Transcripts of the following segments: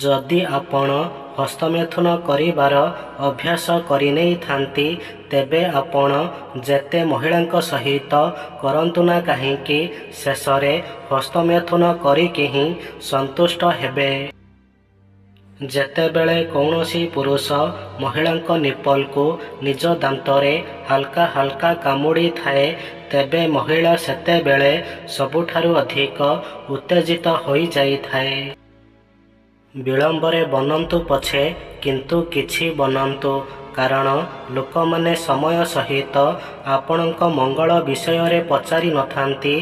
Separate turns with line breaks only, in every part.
ଯଦି ଆପଣ ହସ୍ତମୈଥୁନ କରିବାର ଅଭ୍ୟାସ କରିନେଇଥାନ୍ତି, ତେବେ ଆପଣ ଯେତେ ମହିଳାଙ୍କ ସହିତ କରନ୍ତୁ ନା କାହିଁକି, ଶେଷରେ ହସ୍ତମୈଥୁନ କରିକି ହିଁ ସନ୍ତୁଷ୍ଟ ହେବେ। ଯେତେବେଳେ କୌଣସି ପୁରୁଷ ମହିଳାଙ୍କ ନିପଲକୁ ନିଜ ଦାନ୍ତରେ ହାଲକା ହାଲକା କାମୁଡ଼ି ଥାଏ, ତେବେ ମହିଳା ସେତେବେଳେ ସବୁଠାରୁ ଅଧିକ ଉତ୍ତେଜିତ ହୋଇଯାଇଥାଏ। ବିଳମ୍ବରେ ବନନ୍ତୁ ପଛେ, କିନ୍ତୁ କିଛି ବନାନ୍ତୁ, କାରଣ ଲୋକମାନେ ସମୟ ସହିତ ଆପଣଙ୍କ ମଙ୍ଗଳ ବିଷୟରେ ପଚାରି ନଥାନ୍ତି,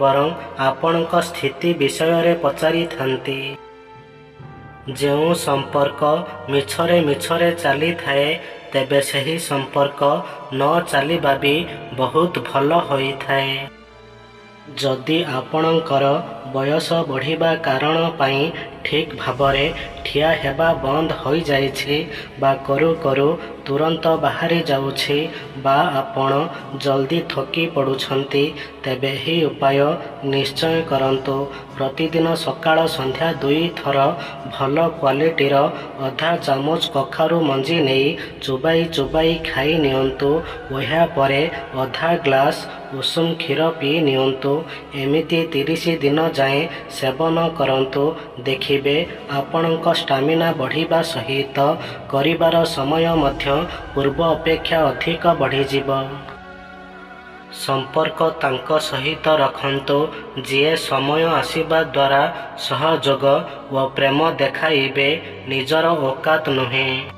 ବରଂ ଆପଣଙ୍କ ସ୍ଥିତି ବିଷୟରେ ପଚାରିଥାନ୍ତି। ଯେଉଁ ସମ୍ପର୍କ ମିଛରେ ମିଛରେ ଚାଲିଥାଏ, ତେବେ ସେହି ସମ୍ପର୍କ ନ ଚାଲିବା ବି ବହୁତ ଭଲ ହୋଇଥାଏ। ଯଦି ଆପଣଙ୍କର ବୟସ ବଢ଼ିବା କାରଣ ପାଇଁ ଠିକ୍ ଭାବରେ ଠିଆ ହେବା ବନ୍ଦ ହୋଇଯାଇଛି, ବା କରୁ କରୁ ତୁରନ୍ତ ବାହାରି ଯାଉଛି, ବା ଆପଣ ଜଲ୍ଦି ଥକି ପଡ଼ୁଛନ୍ତି, ତେବେ ଏହି ଉପାୟ ନିଶ୍ଚୟ କରନ୍ତୁ। ପ୍ରତିଦିନ ସକାଳ ସନ୍ଧ୍ୟା 2 ଥର ଭଲ କ୍ୱାଲିଟିର ଅଧା ଚାମଚ କଖାରୁ ମଞ୍ଜି ନେଇ ଚୋବାଇ ଚୋବାଇ ଖାଇ ନିଅନ୍ତୁ ଓ ଏହାପରେ ଅଧା ଗ୍ଲାସ ଉଷୁମ କ୍ଷୀର ପିଇ ନିଅନ୍ତୁ। ଏମିତି 30 ଦିନ ଯାଏଁ ସେବନ କରନ୍ତୁ। ଦେଖିବେ ଆପଣଙ୍କ ଷ୍ଟାମିନା ବଢ଼ିବା ସହିତ କରିବାର ସମୟ ମଧ୍ୟ ପୂର୍ବ ଅପେକ୍ଷା ଅଧିକ ବଢ଼ିଯିବ। ସମ୍ପର୍କ ତାଙ୍କ ସହିତ ରଖନ୍ତୁ, ଯିଏ ସମୟ ଆସିବା ଦ୍ୱାରା ସହଯୋଗ ଓ ପ୍ରେମ ଦେଖାଇବେ, ନିଜର ଔକାତ ନୁହେଁ।